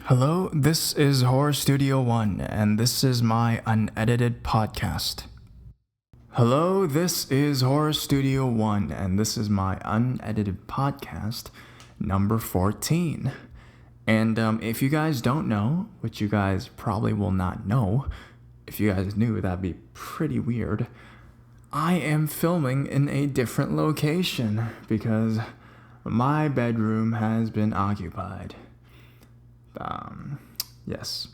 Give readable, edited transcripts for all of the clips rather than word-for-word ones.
Hello, this is Horror Studio 1, and this is my unedited podcast. Hello, this is Horror Studio 1, and this is my unedited podcast, number 14. And if you guys don't know, which you guys probably will not know, if you guys knew, that'd be pretty weird, I am filming in a different location because my bedroom has been occupied. Yes.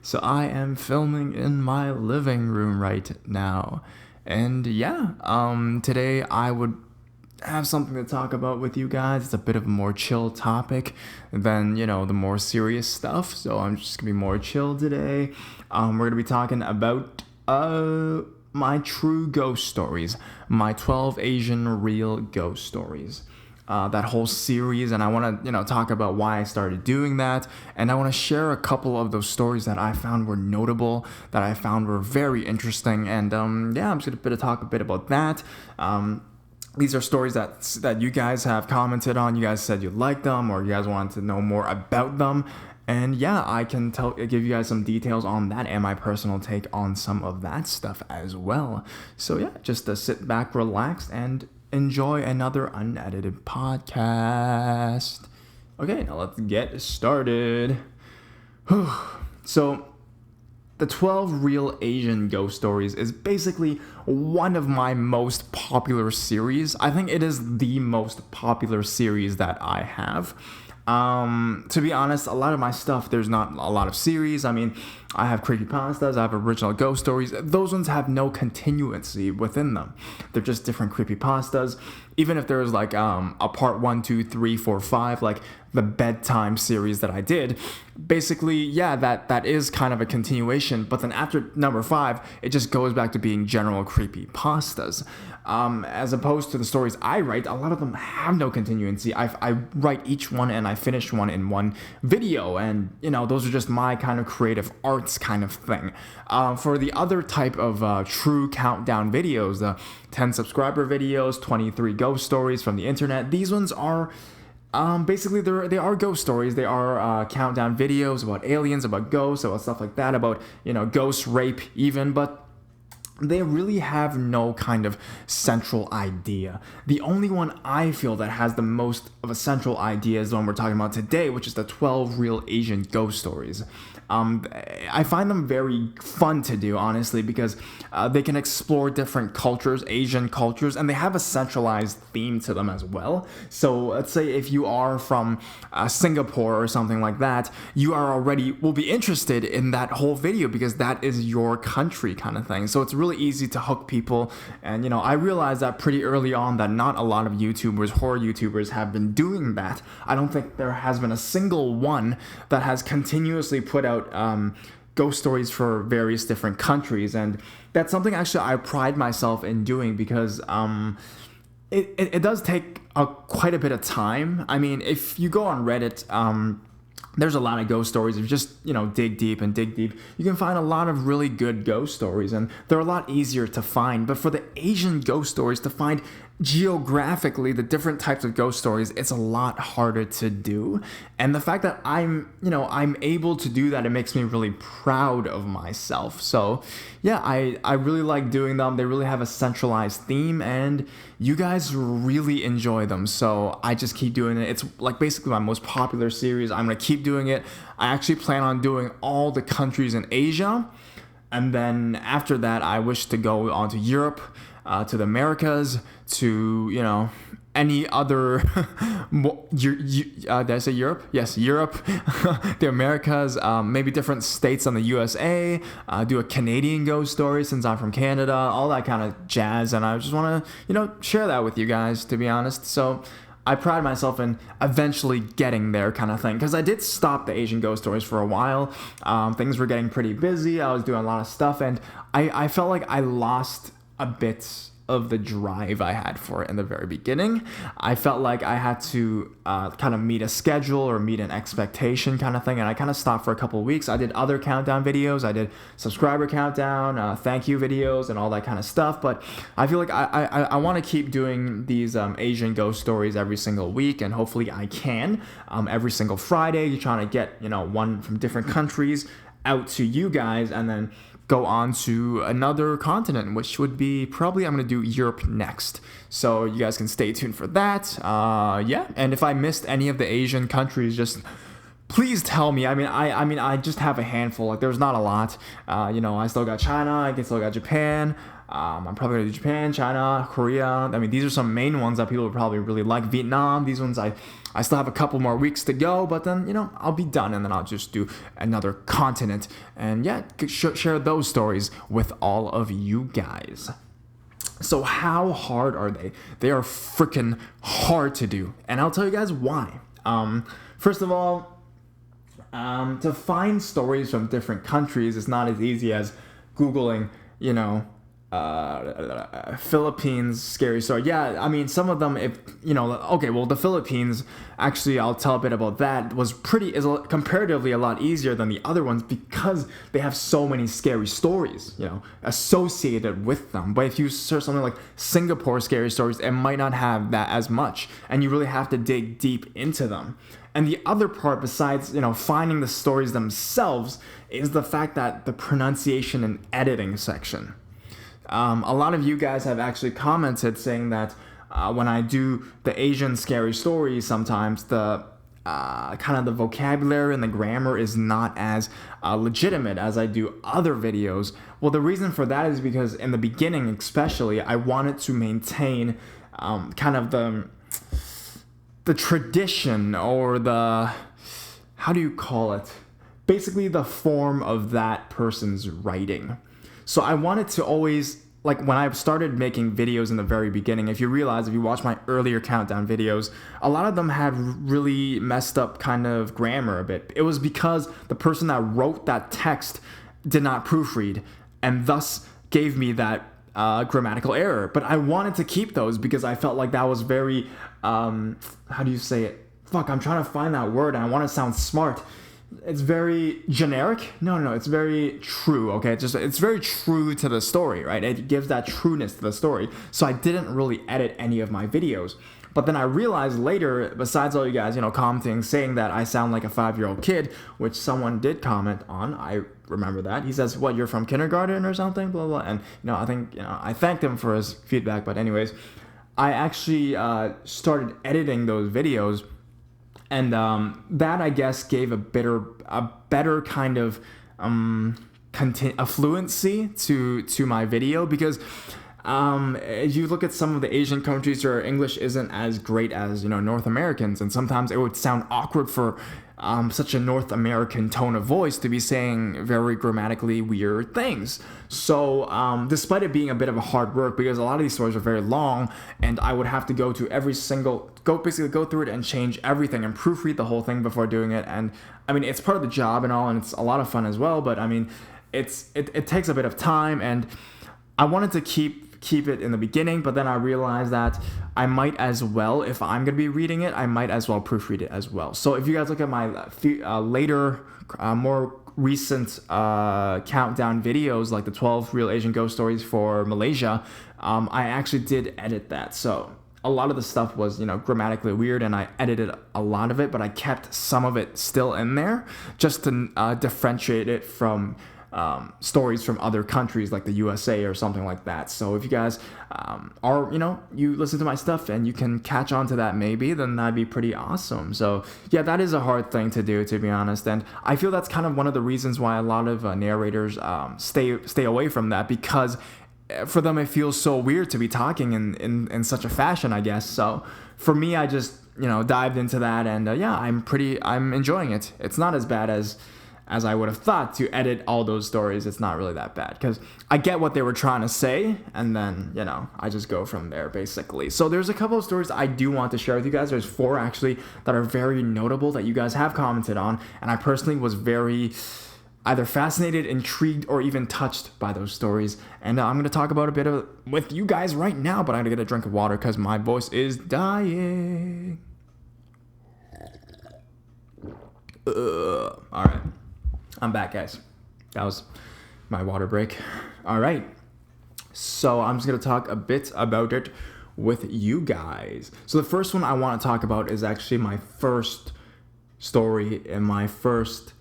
So I am filming in my living room right now. And today I would have something to talk about with you guys. It's a bit of a more chill topic than, the more serious stuff. So I'm just gonna be more chill today. We're gonna be talking about my true ghost stories, my 12 Asian real ghost stories. That whole series, and I want to talk about why I started doing that, and I want to share a couple of those stories that I found were notable, that I found were very interesting, and I'm just gonna talk a bit about that. These are stories that you guys have commented on. You guys said you liked them, or you guys wanted to know more about them, and I can give you guys some details on that and my personal take on some of that stuff as well. So just sit back, relax, and enjoy another unedited podcast. Okay, now let's get started. So, the 12 Real Asian Ghost Stories is basically one of my most popular series. I think it is the most popular series that I have. To be honest, a lot of my stuff, there's not a lot of series. I mean, I have creepypastas, I have original ghost stories. Those ones have no continuity within them. They're just different creepypastas. Even if there's like a part 1, 2, 3, 4, 5, like the bedtime series that I did, basically, that is kind of a continuation. But then after number 5, it just goes back to being general creepypastas. As opposed to the stories I write, a lot of them have no continuity. I write each one and I finish one in one video, and those are just my kind of creative arts kind of thing. For the other type of true countdown videos, the 10 subscriber videos, 23 ghost stories from the internet, these ones are basically they are ghost stories. They are countdown videos about aliens, about ghosts, about stuff like that, about ghost rape even, but they really have no kind of central idea. The only one I feel that has the most of a central idea is the one we're talking about today, which is the 12 Real Asian Ghost Stories. I find them very fun to do, honestly, because they can explore different cultures, Asian cultures, and they have a centralized theme to them as well. So let's say if you are from Singapore or something like that, you will be interested in that whole video because that is your country kind of thing. So it's really easy to hook people. And I realized that pretty early on that not a lot of horror YouTubers have been doing that. I don't think there has been a single one that has continuously put out ghost stories for various different countries, and that's something actually I pride myself in doing because it does take quite a bit of time. I mean, if you go on Reddit, there's a lot of ghost stories. If you just, dig deep, you can find a lot of really good ghost stories, and they're a lot easier to find. But for the Asian ghost stories, to find geographically the different types of ghost stories, it's a lot harder to do. And the fact that I'm able to do that, it makes me really proud of myself. So I really like doing them. They really have a centralized theme, and you guys really enjoy them. So I just keep doing it. It's like basically my most popular series. I'm gonna keep doing it. I actually plan on doing all the countries in Asia, and then after that I wish to go on to Europe, to the Americas, to any other did I say Europe? Yes, Europe, the Americas, maybe different states on the USA, do a Canadian ghost story since I'm from Canada, all that kind of jazz, and I just want to share that with you guys, to be honest. So I pride myself in eventually getting there kind of thing, because I did stop the Asian ghost stories for a while. Things were getting pretty busy. I was doing a lot of stuff, and I felt like I lost a bit of the drive I had for it in the very beginning. I felt like I had to kind of meet a schedule or meet an expectation kind of thing, and I kind of stopped for a couple of weeks. I did other countdown videos. I did subscriber countdown, thank you videos, and all that kind of stuff, but I feel like I want to keep doing these Asian ghost stories every single week, and hopefully I can. Every single Friday, you're trying to get, one from different countries out to you guys, and then go on to another continent, which would be probably, I'm going to do Europe next. So you guys can stay tuned for that. Yeah, and if I missed any of the Asian countries, just please tell me. I just have a handful. Like, there's not a lot. I still got China. I still got Japan. I'm probably going to do Japan, China, Korea. These are some main ones that people would probably really like. Vietnam, these ones I still have a couple more weeks to go, but then, I'll be done, and then I'll just do another continent. And yeah, share those stories with all of you guys. So how hard are they? They are freaking hard to do. And I'll tell you guys why. First of all, to find stories from different countries is not as easy as Googling, Philippines scary story. Yeah, some of them, the Philippines, actually, I'll tell a bit about that, is comparatively a lot easier than the other ones because they have so many scary stories, associated with them. But if you search something like Singapore scary stories, it might not have that as much, and you really have to dig deep into them. And the other part, besides, finding the stories themselves, is the fact that the pronunciation and editing section. A lot of you guys have actually commented saying that when I do the Asian scary stories, sometimes the kind of the vocabulary and the grammar is not as legitimate as I do other videos. Well, the reason for that is because in the beginning, especially, I wanted to maintain kind of the tradition, or how do you call it? Basically the form of that person's writing. So I wanted to always, like when I started making videos in the very beginning, if you watch my earlier countdown videos, a lot of them had really messed up kind of grammar a bit. It was because the person that wrote that text did not proofread, and thus gave me that grammatical error. But I wanted to keep those because I felt like that was very, how do you say it? I'm trying to find that word, and I want to sound smart. It's very generic. No, it's very true. Okay, it's very true to the story, right? It gives that trueness to the story. So I didn't really edit any of my videos. But then I realized later, besides all you guys, commenting, saying that I sound like a 5-year-old kid, which someone did comment on. I remember that. He says, "What, you're from kindergarten or something?" Blah blah. And I think I thanked him for his feedback. But anyways, I actually started editing those videos. And that, I guess, gave a better kind of fluency to my video, because if you look at some of the Asian countries where English isn't as great as North Americans, and sometimes it would sound awkward for such a North American tone of voice to be saying very grammatically weird things. So despite it being a bit of a hard work, because a lot of these stories are very long, and I would have to go to basically go through it and change everything and proofread the whole thing before doing it. And it's part of the job and all, and it's a lot of fun as well, but it takes a bit of time, and I wanted to keep it in the beginning, but then I realized that I might as well, if I'm going to be reading it, I might as well proofread it as well. So if you guys look at my later, more recent countdown videos, like the 12 real Asian ghost stories for Malaysia, I actually did edit that. So a lot of the stuff was, grammatically weird, and I edited a lot of it, but I kept some of it still in there just to differentiate it from stories from other countries like the USA or something like that. So if you guys are, you listen to my stuff and you can catch on to that maybe, then that'd be pretty awesome. So yeah, that is a hard thing to do, to be honest. And I feel that's kind of one of the reasons why a lot of narrators stay away from that, because for them it feels so weird to be talking in such a fashion, I guess. So for me, I just, dived into that, and yeah, I'm enjoying it. It's not as bad as I would have thought to edit all those stories. It's not really that bad, because I get what they were trying to say, and then, I just go from there, basically. So there's a couple of stories I do want to share with you guys. There's 4, actually, that are very notable that you guys have commented on, and I personally was very either fascinated, intrigued, or even touched by those stories. And I'm going to talk about a bit of with you guys right now, but I'm going to get a drink of water because my voice is dying. All right. I'm back, guys. That was my water break. All right. So I'm just going to talk a bit about it with you guys. So the first one I want to talk about is actually my first story in my first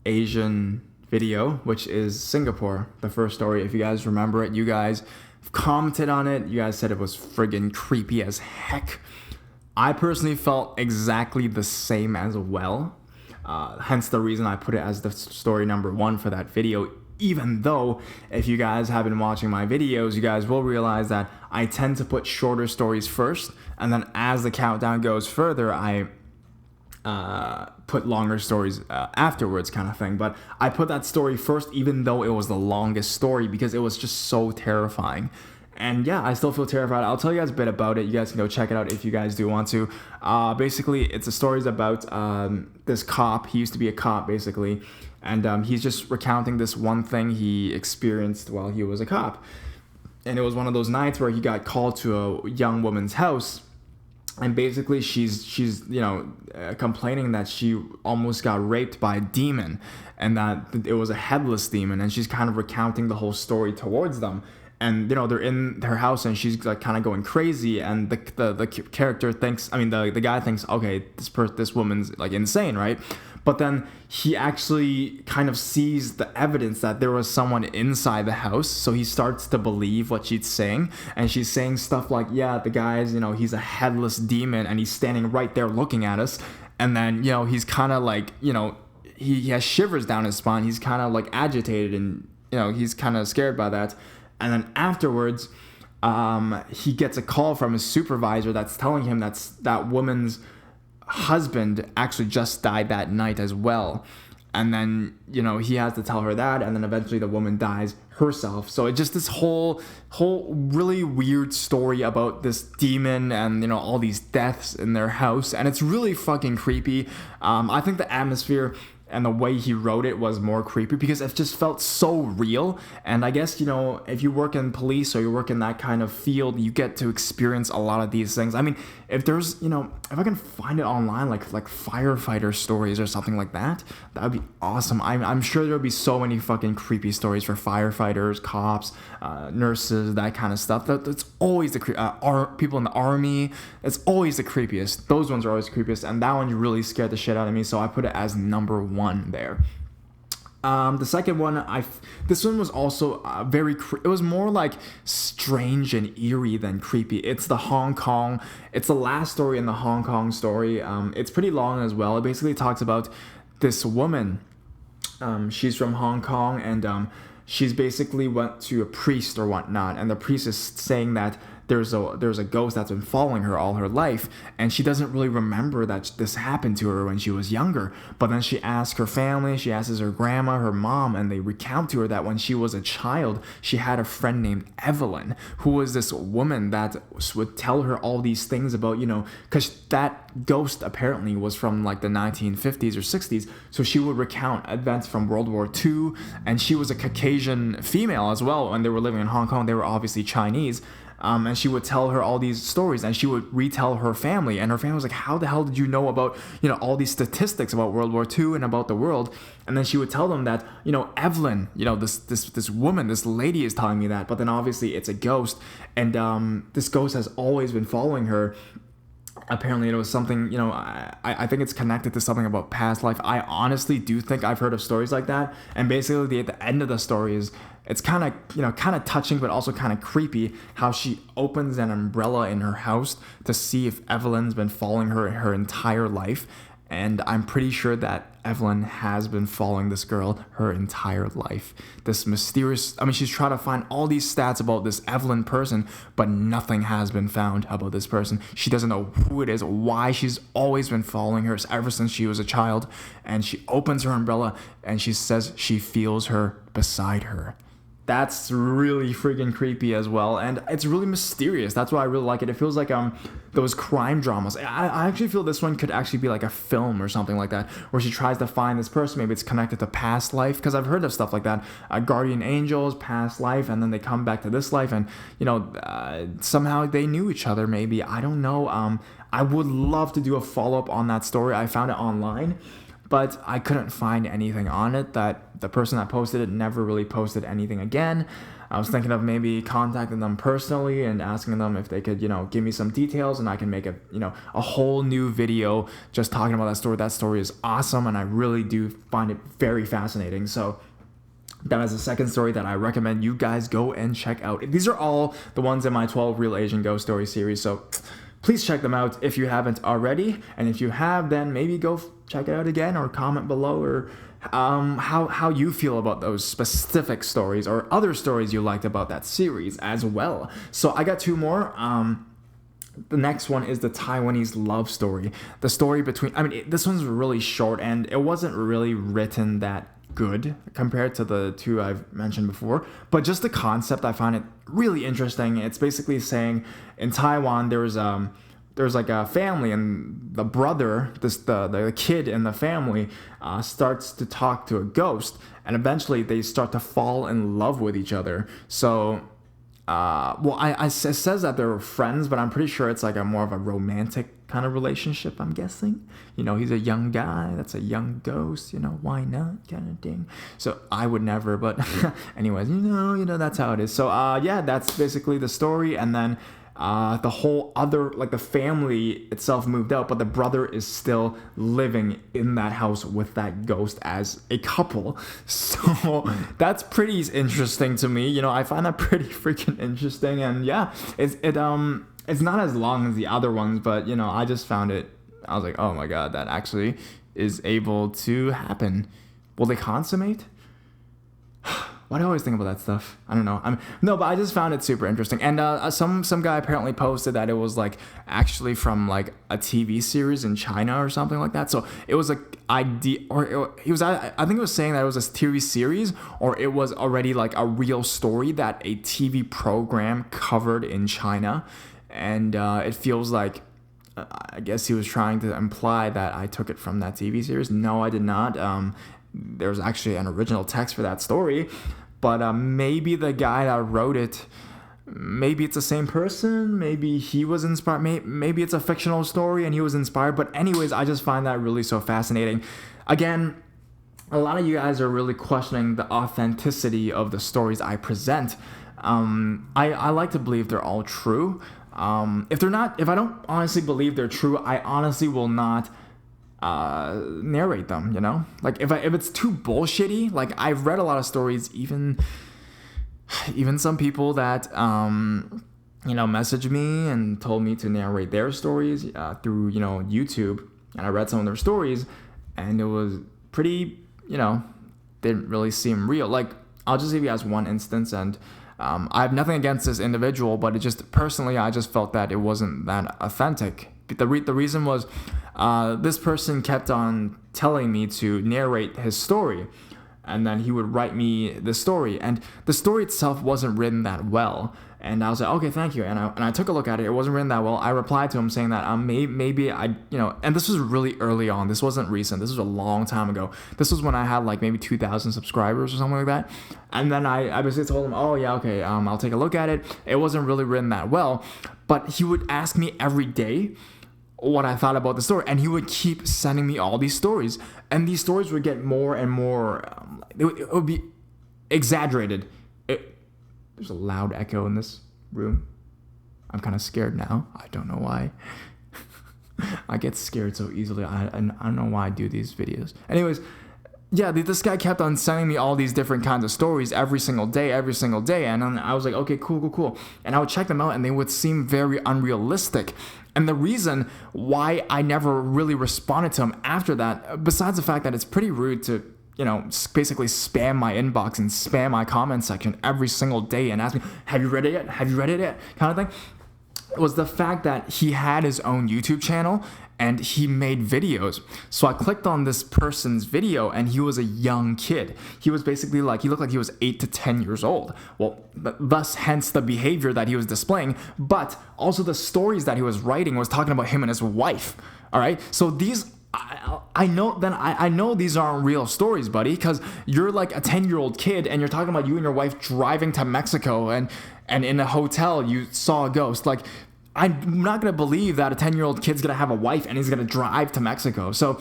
Asian video, which is Singapore, the first story. If you guys remember it, you guys commented on it. You guys said it was friggin' creepy as heck. I personally felt exactly the same as well. Hence the reason I put it as the story number 1 for that video. Even though, if you guys have been watching my videos, you guys will realize that I tend to put shorter stories first, and then as the countdown goes further, I put longer stories afterwards, kind of thing. But I put that story first, even though it was the longest story, because it was just so terrifying. And yeah, I still feel terrified. I'll tell you guys a bit about it. You guys can go check it out if you guys do want to. Basically, it's a story about this cop. He used to be a cop, basically. And he's just recounting this one thing he experienced while he was a cop. And it was one of those nights where he got called to a young woman's house. And basically, she's complaining that she almost got raped by a demon, and that it was a headless demon. And she's kind of recounting the whole story towards them. And they're in her house, and she's like kind of going crazy. And the character thinks, the guy thinks, okay, this woman's like insane, right? But then he actually kind of sees the evidence that there was someone inside the house. So he starts to believe what she's saying. And she's saying stuff like, yeah, the guy's, he's a headless demon and he's standing right there looking at us. And then, he's kind of like, he has shivers down his spine. He's kind of like agitated and, he's kind of scared by that. And then afterwards, he gets a call from his supervisor that's telling him that woman's husband actually just died that night as well. And then, he has to tell her that, and then eventually the woman dies herself. So it's just this whole really weird story about this demon and, all these deaths in their house. And it's really fucking creepy. I think the atmosphere and the way he wrote it was more creepy because it just felt so real. And I guess, if you work in police or you work in that kind of field, you get to experience a lot of these things. I mean, if there's, if I can find it online, like firefighter stories or something like that, that would be awesome. I'm sure there would be so many fucking creepy stories for firefighters, cops, nurses, that kind of stuff. That's always the people in the army. It's always the creepiest. Those ones are always the creepiest. And that one really scared the shit out of me. So I put it as number 1 there. The second one, this one was also it was more like strange and eerie than creepy. It's the last story in the Hong Kong story. It's pretty long as well. It basically talks about this woman. She's from Hong Kong, and she's basically went to a priest or whatnot, and the priest is saying that there's a ghost that's been following her all her life, and she doesn't really remember that this happened to her when she was younger. But then she asks her family, she asks her grandma, her mom, and they recount to her that when she was a child, she had a friend named Evelyn, who was this woman that would tell her all these things about, because that ghost apparently was from like the 1950s or 60s, so she would recount events from World War II, and she was a Caucasian female as well. When they were living in Hong Kong, they were obviously Chinese. And she would tell her all these stories, and she would retell her family, and her family was like, how the hell did you know about, all these statistics about World War II and about the world? And then she would tell them that, Evelyn, this woman, this lady is telling me that, but then obviously it's a ghost, and this ghost has always been following her. Apparently it was something, I think it's connected to something about past life. I honestly do think I've heard of stories like that. And basically at the end of the story is, it's kind of touching, but also kind of creepy how she opens an umbrella in her house to see if Evelyn's been following her entire life. And I'm pretty sure that Evelyn has been following this girl her entire life. This mysterious, she's trying to find all these stats about this Evelyn person, but nothing has been found about this person. She doesn't know who it is, why she's always been following her ever since she was a child. And she opens her umbrella and she says she feels her beside her. That's really freaking creepy as well, and it's really mysterious. That's why I really like it. It feels like those crime dramas. I actually feel this one could actually be like a film or something like that, where she tries to find this person. Maybe it's connected to past life, because I've heard of stuff like that. Guardian angels, past life, and then they come back to this life, and somehow they knew each other. Maybe, I don't know. I would love to do a follow-up on that story. I found it online, but I couldn't find anything on it. That the person that posted it never really posted anything again. I was thinking of maybe contacting them personally and asking them if they could, give me some details, and I can make a whole new video just talking about that story. That story is awesome, and I really do find it very fascinating. So that is the second story that I recommend you guys go and check out. These are all the ones in my 12 Real Asian Ghost Story series, so please check them out if you haven't already. And if you have, then maybe go check it out again, or comment below, or how you feel about those specific stories or other stories you liked about that series as well. So I got two more. The next one is the Taiwanese love story. The story between, this one's really short, and it wasn't really written that good compared to the two I've mentioned before, but just the concept, I find it really interesting. It's basically saying in Taiwan there's like a family, and the brother, the kid in the family, starts to talk to a ghost, and eventually they start to fall in love with each other. So it says that they're friends, but I'm pretty sure it's like a more of a romantic kind of relationship, I'm guessing. He's a young guy, that's a young ghost, why not, kind of thing. So I would never, but anyways, that's how it is. So that's basically the story. And then the whole other, like, the family itself moved out, but the brother is still living in that house with that ghost as a couple. So that's pretty interesting to me. I find that pretty freaking interesting. And yeah, it's not as long as the other ones, but I just found it. I was like, oh my god, that actually is able to happen. Will they consummate? Why do I always think about that stuff? I don't know. But I just found it super interesting. And some guy apparently posted that it was like actually from like a TV series in China or something like that. So it was like idea, or he was. I think it was saying that it was a TV series, or it was already like a real story that a TV program covered in China. And it feels like, I guess he was trying to imply that I took it from that TV series. No, I did not. There's actually an original text for that story, but maybe the guy that wrote it, maybe it's the same person, maybe he was inspired, maybe it's a fictional story and he was inspired. But anyways, I just find that really so fascinating. Again, a lot of you guys are really questioning the authenticity of the stories I present. I like to believe they're all true. If I don't honestly believe they're true, I honestly will not narrate them. Like if it's too bullshitty, like I've read a lot of stories, even some people that messaged me and told me to narrate their stories through YouTube, and I read some of their stories, and it was pretty didn't really seem real. Like, I'll just give you guys one instance, and I have nothing against this individual, but it just personally, I just felt that it wasn't that authentic. The reason was this person kept on telling me to narrate his story, and then he would write me the story, and the story itself wasn't written that well. And I was like, okay, thank you. And I took a look at it. It wasn't written that well. I replied to him saying that maybe I, and this was really early on. This wasn't recent. This was a long time ago. This was when I had like maybe 2,000 subscribers or something like that. And then I basically told him, oh yeah, okay, I'll take a look at it. It wasn't really written that well, but he would ask me every day what I thought about the story, and he would keep sending me all these stories, and these stories would get more and more. It would be exaggerated. There's a loud echo in this room. I'm kind of scared now. I don't know why. I get scared so easily. I don't know why I do these videos. Anyways, yeah, this guy kept on sending me all these different kinds of stories every single day. And then I was like, okay, cool. And I would check them out, and they would seem very unrealistic. And the reason why I never really responded to him after that, besides the fact that it's pretty rude to basically spam my inbox and spam my comment section every single day and ask me, have you read it yet? Kind of thing, was the fact that he had his own YouTube channel, and he made videos. So I clicked on this person's video, and he was a young kid. He was basically like, he looked like he was 8 to 10 years old. Well, thus hence the behavior that he was displaying, but also the stories that he was writing was talking about him and his wife. All right, so these. I know these aren't real stories, buddy, because you're like a 10-year-old kid and you're talking about you and your wife driving to Mexico and in a hotel you saw a ghost. Like, I'm not going to believe that a 10-year-old kid's going to have a wife and he's going to drive to Mexico. So,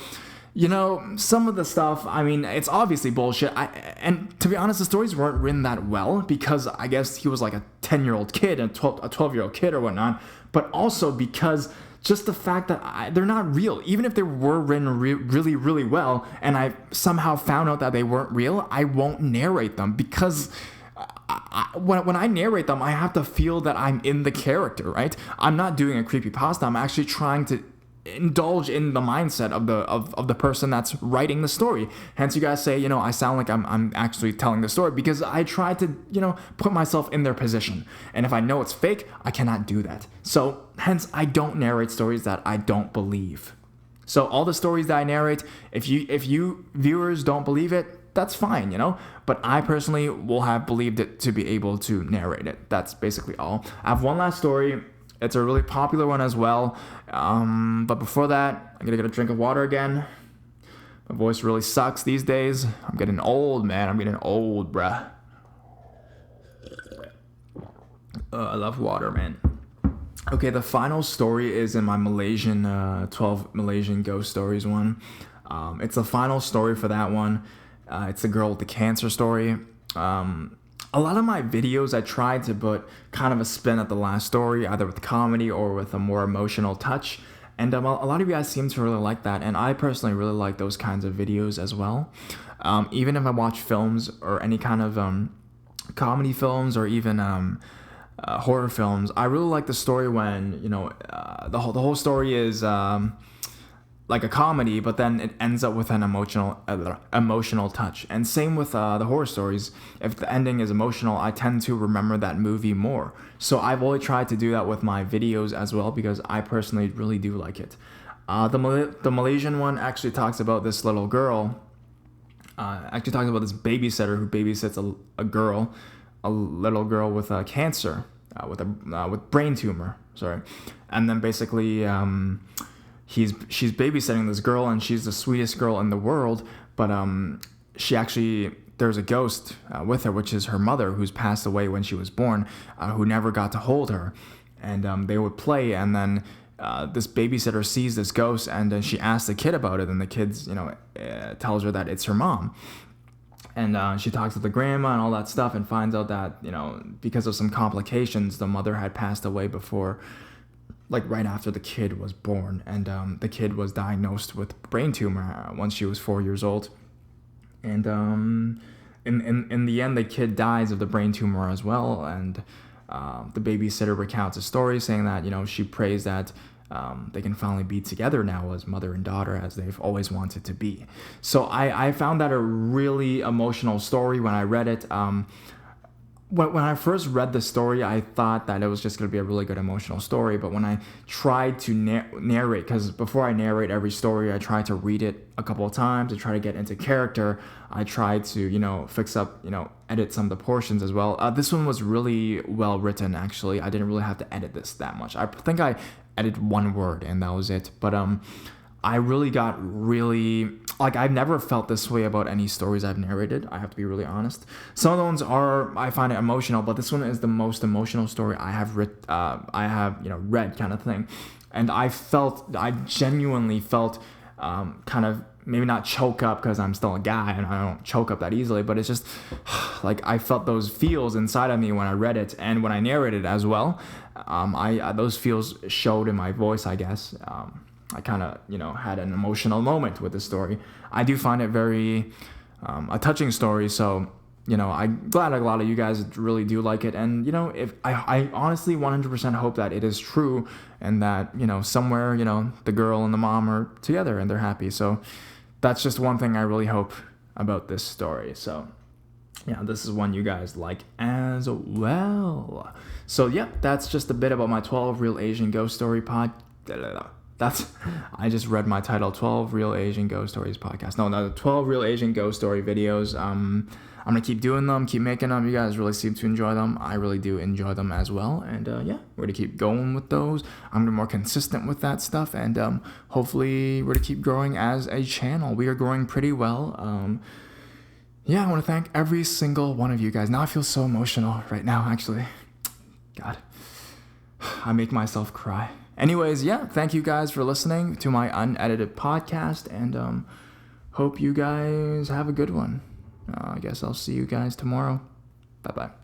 you know, some of the stuff, I mean, it's obviously bullshit. And to be honest, the stories weren't written that well because I guess he was like a 10-year-old kid and a 12-year-old kid or whatnot, but also because just the fact that they're not real. Even if they were written really, really well, and I somehow found out that they weren't real, I won't narrate them because when I narrate them, I have to feel that I'm in the character, right? I'm not doing a creepypasta. I'm actually trying to indulge in the mindset of the person that's writing the story. Hence, you guys say, you know, I sound like I'm actually telling the story because I try to, you know, put myself in their position. And if I know it's fake, I cannot do that. So hence, I don't narrate stories that I don't believe. So all the stories that I narrate, if you viewers don't believe it, that's fine, you know. But I personally will have believed it to be able to narrate it. That's basically all. I have one last story. It's a really popular one as well. But before that, I'm going to get a drink of water again. My voice really sucks these days. I'm getting old, man. I'm getting old, bruh. I love water, man. Okay, the final story is in my Malaysian, 12 Malaysian ghost stories one. It's the final story for that one. It's the girl with the cancer story. A lot of my videos, I tried to put kind of a spin at the last story, either with comedy or with a more emotional touch. And a lot of you guys seem to really like that. And I personally really like those kinds of videos as well. Even if I watch films or any kind of comedy films or even horror films, I really like the story when, you know, the whole story is like a comedy, but then it ends up with an emotional touch. And same with the horror stories. If the ending is emotional, I tend to remember that movie more. So I've always tried to do that with my videos as well because I personally really do like it. The Malaysian one actually talks about this little girl. Actually talks about this babysitter who babysits a little girl with cancer, with brain tumor. Sorry, and then basically. She's babysitting this girl, and she's the sweetest girl in the world, but there's a ghost with her, which is her mother, who's passed away when she was born, who never got to hold her. And they would play, and then this babysitter sees this ghost, and then she asks the kid about it, and the kid's, you know, tells her that it's her mom. And she talks to the grandma and all that stuff and finds out that, you know, because of some complications, the mother had passed away before, like right after the kid was born, and the kid was diagnosed with brain tumor once she was 4 years old, and in the end, the kid dies of the brain tumor as well, and the babysitter recounts a story saying that, you know, she prays that they can finally be together now as mother and daughter as they've always wanted to be. So I found that a really emotional story when I read it. When I first read the story, I thought that it was just going to be a really good emotional story. But when I tried to narrate, because before I narrate every story, I try to read it a couple of times to try to get into character. I tried to, you know, fix up, you know, edit some of the portions as well. This one was really well written, actually. I didn't really have to edit this that much. I think I edited one word and that was it. But I really got like, I've never felt this way about any stories I've narrated. I have to be really honest. Some of the ones I find it emotional, but this one is the most emotional story I have read kind of thing. And I genuinely felt kind of, maybe not choke up because I'm still a guy and I don't choke up that easily, but it's just like I felt those feels inside of me when I read it and when I narrated as well. Those feels showed in my voice, I guess. I kind of, you know, had an emotional moment with the story. I do find it very a touching story, so, you know, I'm glad a lot of you guys really do like it. And, you know, if I honestly 100% hope that it is true and that, you know, somewhere, you know, the girl and the mom are together and they're happy. So that's just one thing I really hope about this story. So, yeah, this is one you guys like as well. So, yeah, that's just a bit about my 12 Real Asian Ghost Story I just read my title, 12 Real Asian Ghost Stories podcast. No, the 12 Real Asian Ghost Story videos. I'm going to keep doing them, keep making them. You guys really seem to enjoy them. I really do enjoy them as well. And we're going to keep going with those. I'm going to be more consistent with that stuff. And hopefully we're going to keep growing as a channel. We are growing pretty well. I want to thank every single one of you guys. Now I feel so emotional right now, actually. God, I make myself cry. Anyways, thank you guys for listening to my unedited podcast, and hope you guys have a good one. I guess I'll see you guys tomorrow. Bye-bye.